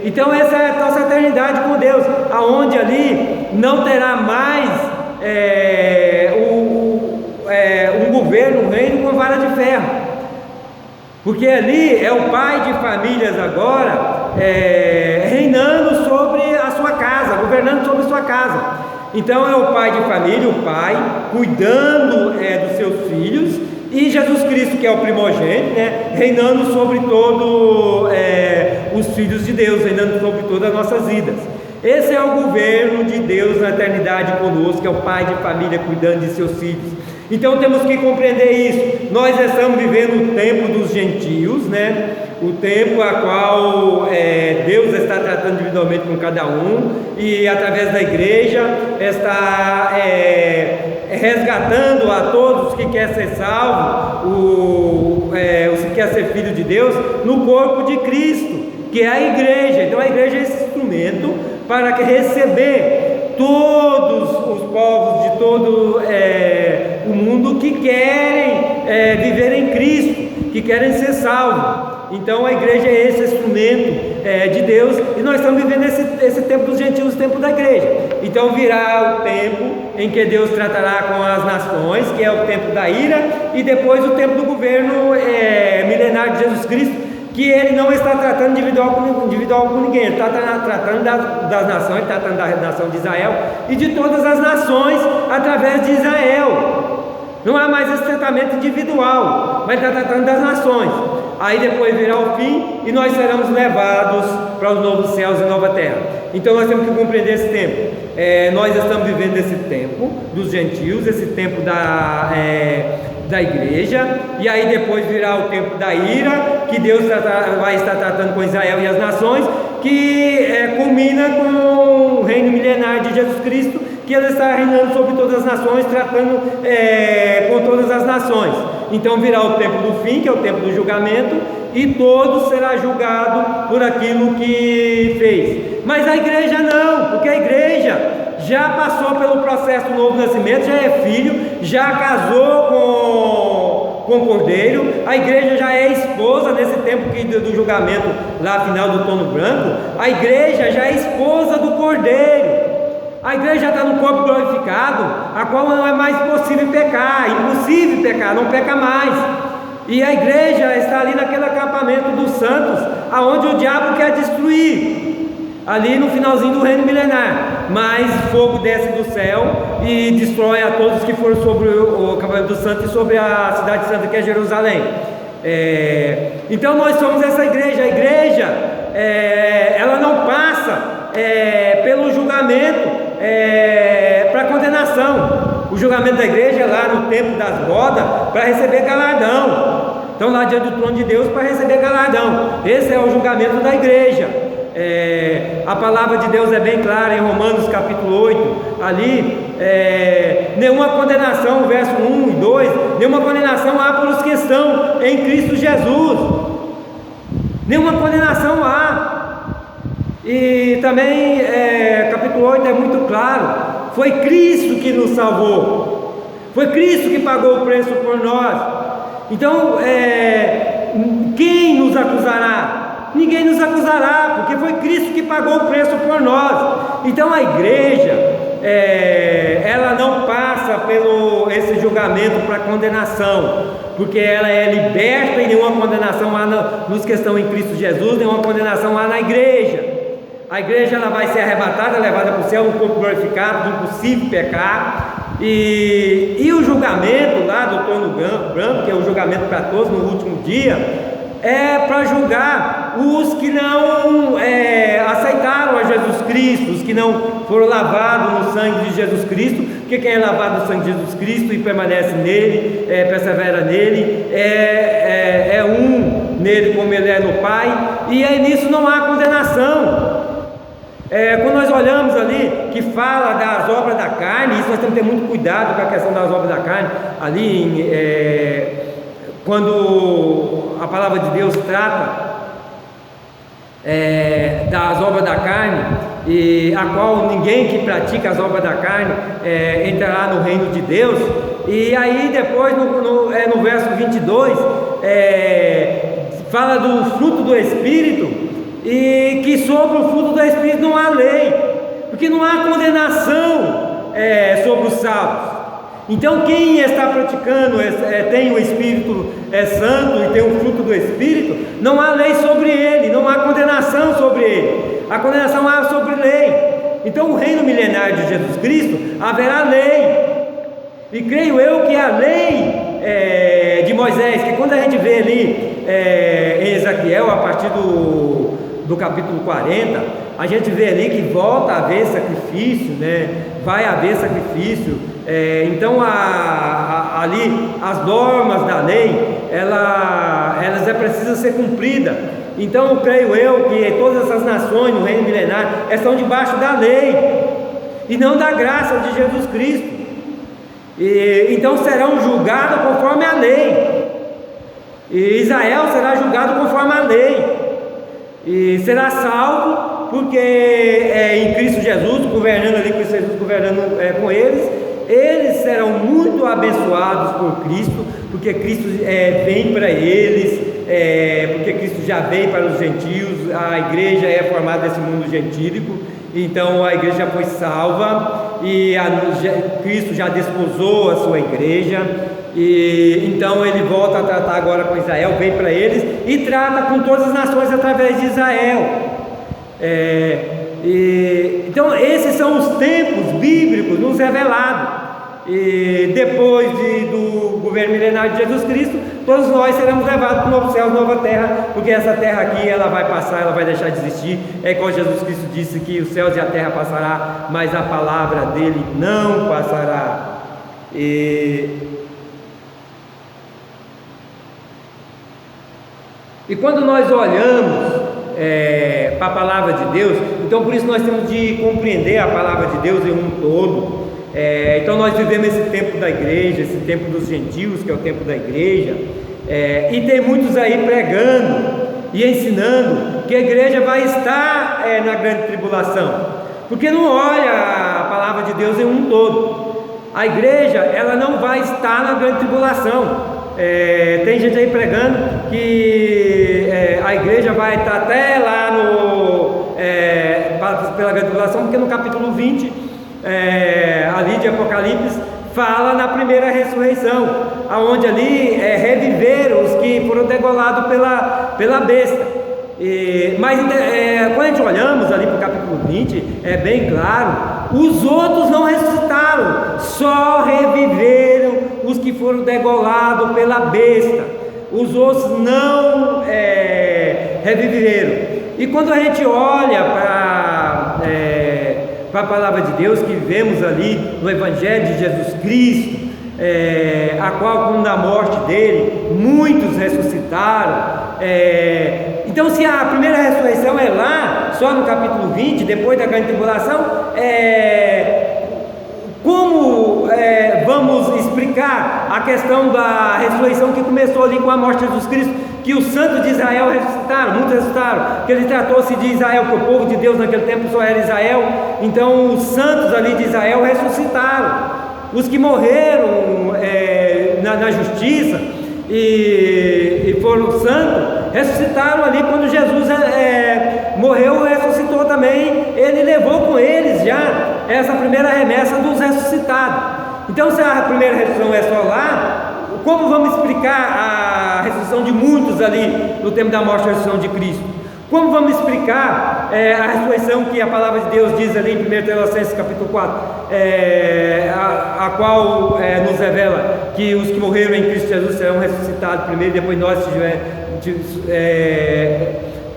Então essa é a nossa eternidade com Deus, aonde ali não terá mais um governo, um reino com vara de ferro, porque ali é o pai de famílias agora reinando sobre a sua casa, governando sobre a sua casa. Então é o pai de família, o pai cuidando dos seus filhos, e Jesus Cristo, que é o primogênito, reinando sobre todos os filhos de Deus, reinando sobre todas as nossas vidas. Esse é o governo de Deus na eternidade conosco, que é o pai de família cuidando de seus filhos. Então temos que compreender isso. Nós estamos vivendo o tempo dos gentios, o tempo a qual Deus está tratando individualmente com cada um, e através da igreja está resgatando a todos que querem ser salvos, os que querem ser filho de Deus, no corpo de Cristo, que é a igreja. Então a igreja é esse instrumento para receber todos os povos de todo o mundo que querem viver em Cristo, que querem ser salvos. Então a igreja é esse instrumento de Deus, e nós estamos vivendo esse tempo dos gentios, o tempo da igreja. Então virá o tempo em que Deus tratará com as nações, que é o tempo da ira, e depois o tempo do governo milenar de Jesus Cristo, que ele não está tratando individual com ninguém, ele está tratando das nações, está tratando da nação de Israel e de todas as nações através de Israel. Não há mais esse tratamento individual, mas está tratando das nações. Aí depois virá o fim, e nós seremos levados para os novos céus e nova terra. Então nós temos que compreender esse tempo. Nós estamos vivendo esse tempo dos gentios, esse tempo da igreja, e aí depois virá o tempo da ira, que Deus vai estar tratando com Israel e as nações, que culmina com o reino milenar de Jesus Cristo, que ele está reinando sobre todas as nações, tratando com todas as nações. Então virá o tempo do fim, que é o tempo do julgamento, e todo será julgado por aquilo que fez. Mas a igreja não, porque a igreja já passou pelo processo do novo nascimento, já é filho, já casou com o cordeiro. A igreja já é esposa nesse tempo do julgamento lá final do trono branco. A igreja já é esposa do cordeiro. A igreja já está no corpo glorificado, a qual não é mais possível pecar, impossível pecar, não peca mais. E a igreja está ali naquele acampamento dos santos, aonde o diabo quer destruir, ali no finalzinho do reino milenar. Mas fogo desce do céu e destrói a todos que foram sobre o acampamento dos santos e sobre a cidade santa, que é Jerusalém. Então nós somos essa igreja. A igreja ela não passa pelo julgamento para condenação. O julgamento da igreja é lá no tempo das bodas, para receber galardão. Então lá diante do trono de Deus, para receber galardão. Esse é o julgamento da igreja. A palavra de Deus é bem clara em Romanos capítulo 8, ali, nenhuma condenação, verso 1 e 2, nenhuma condenação há para os que estão em Cristo Jesus. Nenhuma condenação há. E também capítulo 8 é muito claro, foi Cristo que nos salvou, foi Cristo que pagou o preço por nós. Então quem nos acusará? Ninguém nos acusará, porque foi Cristo que pagou o preço por nós. Então a igreja ela não passa pelo esse julgamento para condenação, porque ela é liberta, e nenhuma condenação há nos que estão em Cristo Jesus, nenhuma condenação há na igreja. A igreja ela vai ser arrebatada, levada para o céu, um corpo glorificado, impossível pecar. E o julgamento lá do trono branco, que é o julgamento para todos no último dia, é para julgar os que não aceitaram a Jesus Cristo, os que não foram lavados no sangue de Jesus Cristo, porque quem é lavado no sangue de Jesus Cristo e permanece nele, persevera nele, é um nele como ele é no Pai, e aí nisso não há condenação. Quando nós olhamos ali, que fala das obras da carne, isso nós temos que ter muito cuidado com a questão das obras da carne, ali quando a palavra de Deus trata das obras da carne, e a qual ninguém que pratica as obras da carne entrará no reino de Deus. E aí depois no verso 22 fala do fruto do Espírito, e que sobre o fruto do Espírito não há lei, porque não há condenação sobre os salvos. Então quem está praticando, tem o Espírito Santo e tem o fruto do Espírito, não há lei sobre ele, não há condenação sobre ele, a condenação há sobre lei. Então o reino milenário de Jesus Cristo haverá lei, e creio eu que a lei de Moisés, que quando a gente vê ali em Ezequiel, a partir do capítulo 40, a gente vê ali que volta a haver sacrifício, né? Vai haver sacrifício. Então ali as normas da lei, elas precisam ser cumpridas. Então creio eu que todas essas nações no reino milenário estão debaixo da lei e não da graça de Jesus Cristo. Então serão julgados conforme a lei, e Israel será julgado conforme a lei, e será salvo, porque em Cristo Jesus, governando ali, Cristo Jesus governando com eles serão muito abençoados por Cristo, porque Cristo vem para eles, porque Cristo já veio para os gentios, a igreja é formada desse mundo gentílico. Então a igreja foi salva, e Cristo já desposou a sua igreja, e então ele volta a tratar agora com Israel, vem para eles e trata com todas as nações através de Israel. Então esses são os tempos bíblicos nos revelados, e depois do governo milenário de Jesus Cristo, todos nós seremos levados para o novo céu, nova terra, porque essa terra aqui ela vai passar, ela vai deixar de existir. Igual Jesus Cristo disse que os céus e a terra passará, mas a palavra dele não passará. E quando nós olhamos para a palavra de Deus, então por isso nós temos de compreender a palavra de Deus em um todo. Então nós vivemos esse tempo da igreja, esse tempo dos gentios, que é o tempo da igreja, e tem muitos aí pregando e ensinando que a igreja vai estar na grande tribulação, porque não olha a palavra de Deus em um todo. A igreja ela não vai estar na grande tribulação. Tem gente aí pregando que a igreja vai estar até lá pela grande tribulação, porque no capítulo 20 ali de Apocalipse fala na primeira ressurreição, aonde ali reviveram os que foram degolados pela besta. Mas quando a gente olhamos ali para o capítulo 20, é bem claro, os outros não ressuscitaram, só reviveram os que foram degolados pela besta, os outros não reviveram. E quando a gente olha para a palavra de Deus que vemos ali no Evangelho de Jesus Cristo, a qual, como na morte dele, muitos ressuscitaram. Então, se a primeira ressurreição é lá, só no capítulo 20, depois da grande tribulação, como vamos explicar a questão da ressurreição que começou ali com a morte de Jesus Cristo, que os santos de Israel ressuscitaram, muitos ressuscitaram, que ele tratou-se de Israel, que o povo de Deus naquele tempo só era Israel. Então os santos ali de Israel ressuscitaram. Os que morreram na justiça e foram santos, ressuscitaram ali quando Jesus morreu e ressuscitou também. Ele levou com eles já essa primeira remessa dos ressuscitados. Então, se a primeira ressurreição é só lá, como vamos explicar a ressurreição de muitos ali no tempo da morte e ressurreição de Cristo? Como vamos explicar a ressurreição que a palavra de Deus diz ali em 1 Tessalonicenses capítulo 4, a qual nos revela que os que morreram em Cristo Jesus serão ressuscitados primeiro, depois nós,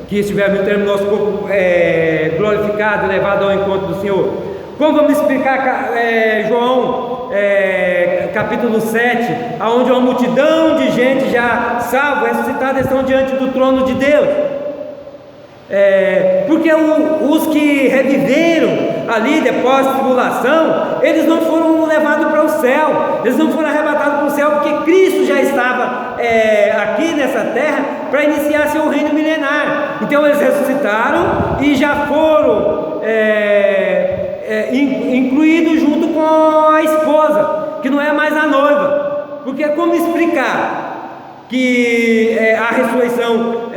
que estivermos no termo do nosso corpo glorificado, levado ao encontro do Senhor. Como vamos explicar João capítulo 7, onde uma multidão de gente já salva, ressuscitada, estão diante do trono de Deus? Porque os que reviveram ali depois da tribulação, eles não foram levados para o céu, eles não foram arrebatados para o céu, porque Cristo já estava aqui nessa terra para iniciar seu reino milenar. Então eles ressuscitaram e já foram incluídos junto com a esposa, que não é mais a noiva. Porque como explicar que a ressurreição,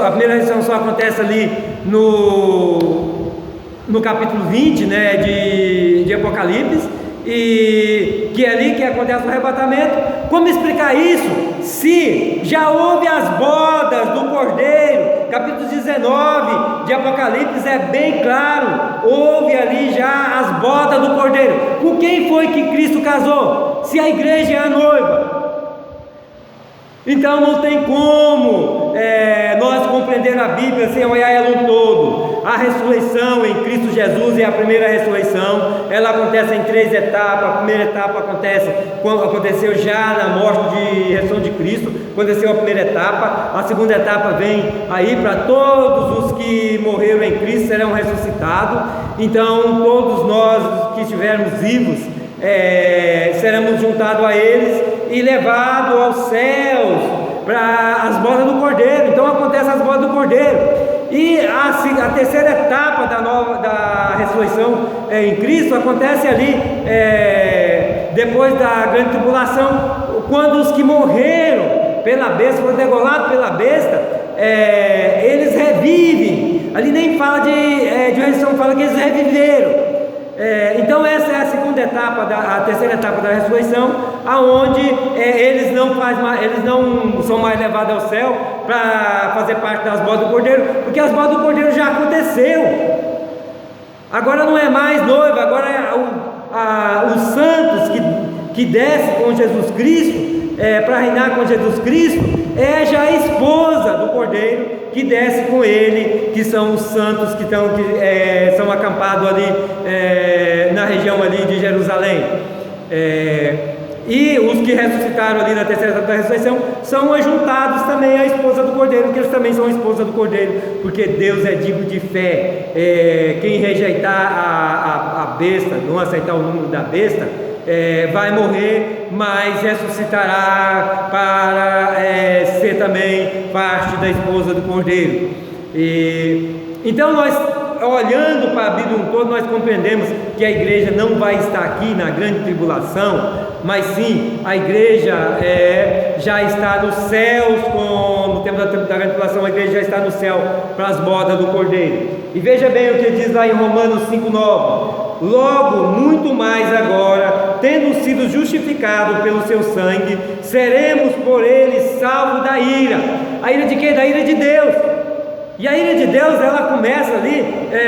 a primeira ressurreição só acontece ali no capítulo 20, né, de Apocalipse, e que é ali que acontece o arrebatamento? Como explicar isso se já houve as bodas do Cordeiro? Capítulo 19 de Apocalipse é bem claro, houve ali já as bodas do Cordeiro. Com quem foi que Cristo casou? Se a igreja é a noiva. Então não tem como nós compreender a Bíblia sem olhar ela um todo. A ressurreição em Cristo Jesus é a primeira ressurreição. Ela acontece em 3 etapas. A primeira etapa aconteceu já na morte de ressurreição de Cristo. Aconteceu a primeira etapa. A segunda etapa vem aí para todos os que morreram em Cristo serão ressuscitados. Então todos nós que estivermos vivos seremos juntados a eles e levados aos céus para as bodas do Cordeiro. Então acontece as bodas do Cordeiro. E a terceira etapa da ressurreição em Cristo acontece ali depois da grande tribulação, quando os que morreram pela besta, foram degolados pela besta, eles revivem. Ali nem fala de ressurreição, fala que eles reviveram. Então essa é a segunda etapa, a terceira etapa da ressurreição, aonde eles não são mais levados ao céu para fazer parte das bodas do Cordeiro, porque as bodas do Cordeiro já aconteceu. Agora não é mais noiva, agora os santos que descem com Jesus Cristo para reinar com Jesus Cristo, já a esposa do Cordeiro que desce com ele, que são os santos que são acampados ali na região ali de Jerusalém. E os que ressuscitaram ali na terceira etapa da ressurreição são ajuntados também à esposa do Cordeiro, que eles também são a esposa do Cordeiro, porque Deus é digno de fé. Quem rejeitar a besta, não aceitar o número da besta, vai morrer, mas ressuscitará para ser também parte da esposa do Cordeiro. Então nós, olhando para a Bíblia um todo, nós compreendemos que a igreja não vai estar aqui na grande tribulação, mas sim, a igreja já está nos céus, no tempo da grande tribulação, a igreja já está no céu para as bodas do Cordeiro. E veja bem o que diz lá em Romanos 5,9: logo, muito mais agora, tendo sido justificados pelo seu sangue, seremos por ele salvos da ira. A ira de quem? Da ira de Deus. E a ira de Deus, ela começa ali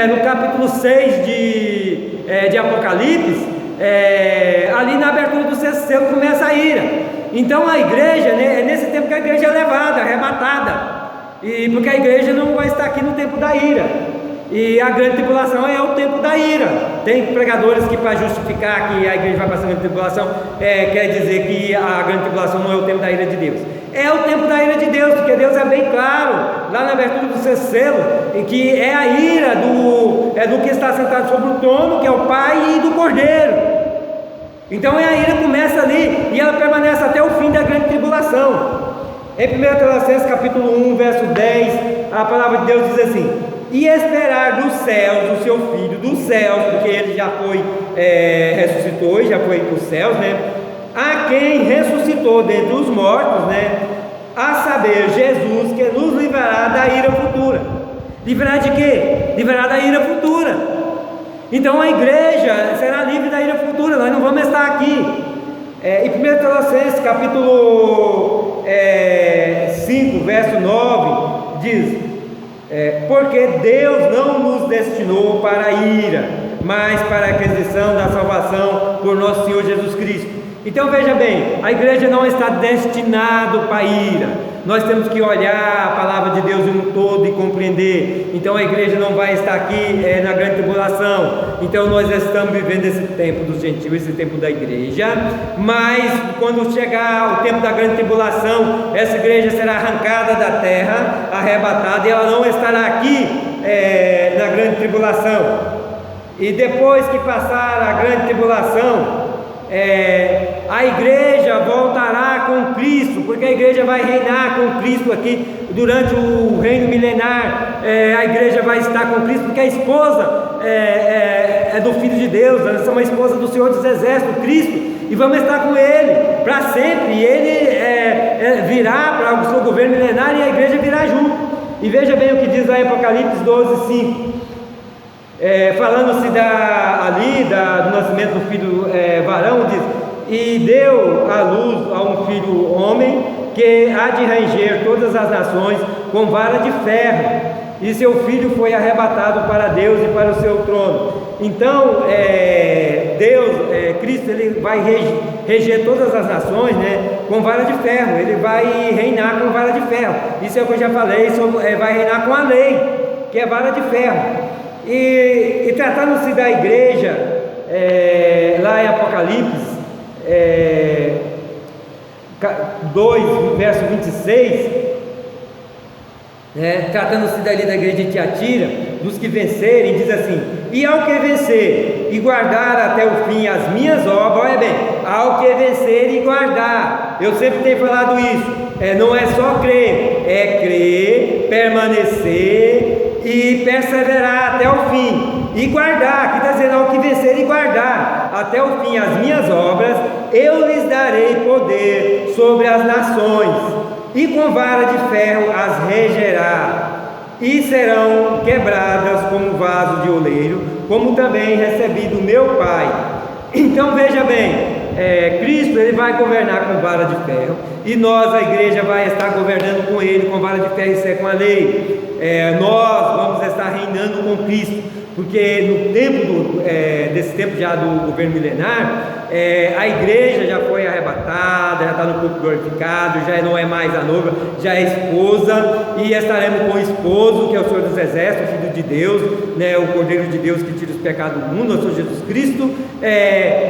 no capítulo 6 de Apocalipse, ali na abertura do sexto selo começa a ira. Então a igreja, é nesse tempo que a igreja é levada, arrebatada, porque a igreja não vai estar aqui no tempo da ira. E a grande tribulação é o tempo da ira. Tem pregadores que, para justificar que a igreja vai passar a grande tribulação, quer dizer que a grande tribulação não é o tempo da ira de Deus. É o tempo da ira de Deus, porque Deus é bem claro lá na abertura do sexto selo, que é a ira do que está sentado sobre o trono, que é o Pai, e do Cordeiro. Então a ira começa ali e ela permanece até o fim da grande tribulação. Em 1 Tessalonicenses capítulo 1, verso 10, a palavra de Deus diz assim: e esperar dos céus o seu Filho, dos céus, porque ele já foi, ressuscitou e já foi para os céus, né? A quem ressuscitou dentre os mortos, né? A saber, Jesus, que nos livrará da ira futura. Livrará de quê? Livrará da ira futura. Então a igreja será livre da ira futura, nós não vamos estar aqui. Em 1 Tessalonicenses capítulo 5, verso 9, diz: porque Deus não nos destinou para a ira, mas para a aquisição da salvação por nosso Senhor Jesus Cristo. Então veja bem, a igreja não está destinada para a ira. Nós temos que olhar a palavra de Deus em um todo e compreender. Então a igreja não vai estar aqui na grande tribulação. Então nós estamos vivendo esse tempo dos gentios, esse tempo da igreja. Mas quando chegar o tempo da grande tribulação, essa igreja será arrancada da terra, arrebatada, e ela não estará aqui na grande tribulação. E depois que passar a grande tribulação, a igreja voltará com Cristo, porque a igreja vai reinar com Cristo aqui durante o reino milenar. A igreja vai estar com Cristo, porque a esposa é do Filho de Deus, ela é uma esposa do Senhor dos Exércitos, Cristo, e vamos estar com Ele para sempre. E Ele virá para o seu governo milenar e a igreja virá junto. E veja bem o que diz lá em Apocalipse 12:5. Falando-se do nascimento do filho varão, diz: e deu à luz a um filho homem, que há de ranger todas as nações com vara de ferro, e seu filho foi arrebatado para Deus e para o seu trono. Então Cristo, ele vai reger todas as nações, com vara de ferro. Ele vai reinar com vara de ferro. Isso é o que eu já falei, vai reinar com a lei, que é vara de ferro. E tratando-se da igreja, lá em Apocalipse 2, verso 26, tratando-se dali da igreja de Tiatira, dos que vencerem, diz assim: e ao que vencer e guardar até o fim as minhas obras, olha bem, ao que vencer e guardar, eu sempre tenho falado isso, não é só crer, é crer, permanecer e perseverar até o fim, e guardar, aqui está dizendo ao que vencer e guardar até o fim as minhas obras, eu lhes darei poder sobre as nações, e com vara de ferro as regerá, e serão quebradas como vaso de oleiro, como também recebi do meu Pai. Então veja bem, Cristo, ele vai governar com vara de ferro, e nós, a igreja, vai estar governando com ele com vara de ferro, isso é com a lei. Nós vamos estar reinando com Cristo, porque no tempo desse tempo já do governo milenar, a igreja já foi arrebatada, já está no corpo glorificado, já não é mais a noiva, já é esposa, e estaremos com o esposo, que é o Senhor dos Exércitos, o Filho de Deus, o Cordeiro de Deus que tira os pecados do mundo, o Senhor Jesus Cristo,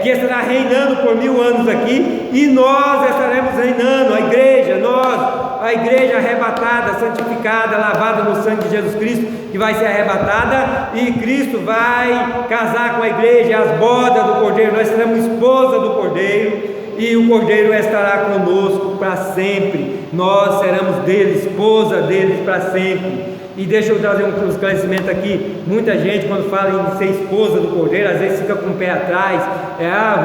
que estará reinando por 1000 anos aqui, e nós estaremos reinando, a igreja arrebatada, santificada, lavada no sangue de Jesus Cristo, que vai ser arrebatada, e Cristo vai casar com a igreja, as bodas do Cordeiro. Nós seremos esposa do Cordeiro, e o Cordeiro estará conosco para sempre. Nós seremos dele, esposa deles para sempre. E deixa eu trazer um esclarecimento aqui. Muita gente, quando fala em ser esposa do Cordeiro, às vezes fica com o pé atrás.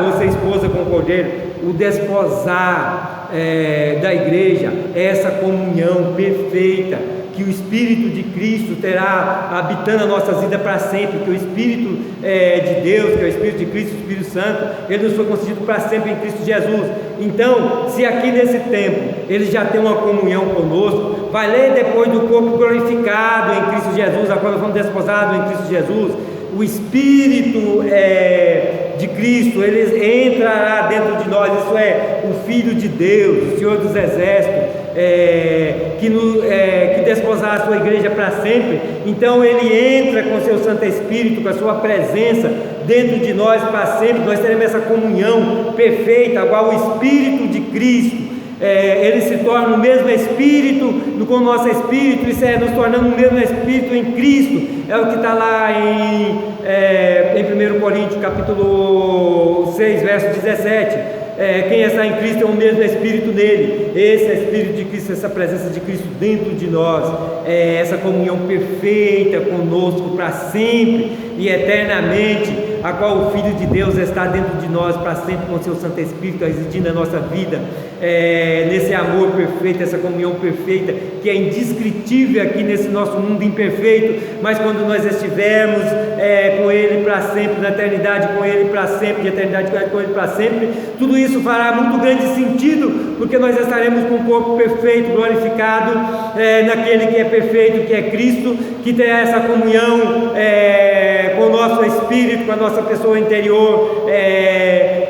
Vou ser esposa com o Cordeiro. O desposar da igreja é essa comunhão perfeita, que o Espírito de Cristo terá habitando a nossa vida para sempre, que o Espírito de Deus, que é o Espírito de Cristo, o Espírito Santo, ele nos foi concedido para sempre em Cristo Jesus. Então, se aqui nesse tempo ele já tem uma comunhão conosco, vai ler depois do corpo glorificado em Cristo Jesus, a qual nós fomos desposados em Cristo Jesus, o Espírito de Cristo, ele entrará dentro de nós, isso é, o Filho de Deus, o Senhor dos Exércitos, que desposará a sua igreja para sempre. Então ele entra com o seu Santo Espírito, com a sua presença dentro de nós para sempre. Nós teremos essa comunhão perfeita, igual o Espírito de Cristo. Ele se torna o mesmo Espírito com o nosso Espírito, isso é, nos tornando o mesmo Espírito em Cristo. É o que está lá em 1 Coríntios capítulo 6, verso 17. Quem está em Cristo é o mesmo Espírito nele. Esse é o Espírito de Cristo, essa presença de Cristo dentro de nós, essa comunhão perfeita conosco para sempre e eternamente. a qual o Filho de Deus está dentro de nós para sempre com o seu Santo Espírito, residindo na nossa vida, nesse amor perfeito, essa comunhão perfeita, que é indescritível aqui nesse nosso mundo imperfeito, mas quando nós estivermos com Ele para sempre, na eternidade com Ele para sempre, de eternidade com Ele para sempre, tudo isso fará muito grande sentido, porque nós estaremos com um corpo perfeito, glorificado, naquele que é perfeito, que é Cristo, que tem essa comunhão com o nosso espírito, com a nossa pessoa interior,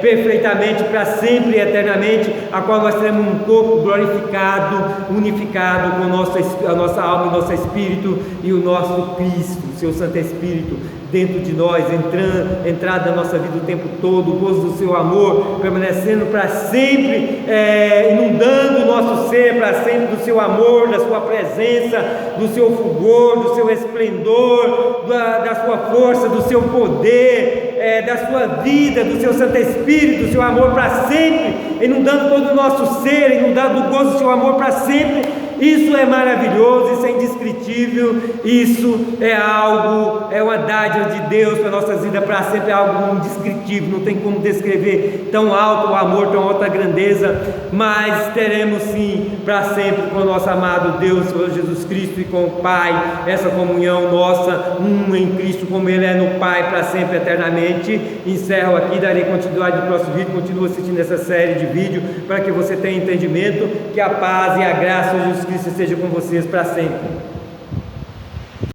perfeitamente, para sempre e eternamente, a qual nós teremos um corpo glorificado, unificado com a nossa alma e nosso espírito, e o nosso Cristo, o seu Santo Espírito, dentro de nós, entrada na nossa vida o tempo todo, o gozo do seu amor, permanecendo para sempre, inundando o nosso ser para sempre do seu amor, da sua presença, do seu fulgor, do seu esplendor, da sua força, do seu poder, da sua vida, do seu Santo Espírito, do seu amor para sempre, inundando todo o nosso ser, inundando o gozo do seu amor para sempre. Isso é maravilhoso, isso é indescritível, isso é algo, é uma dádiva de Deus para nossas vidas para sempre, é algo indescritível, não tem como descrever tão alto o amor, tão alta a grandeza, mas teremos sim para sempre com o nosso amado Deus, Senhor Jesus Cristo, e com o Pai, essa comunhão nossa, em Cristo, como Ele é no Pai, para sempre, eternamente. Encerro aqui, darei continuidade no próximo vídeo, continuo assistindo essa série de vídeos, para que você tenha entendimento, que a paz e a graça de Jesus Cristo esteja com vocês para sempre.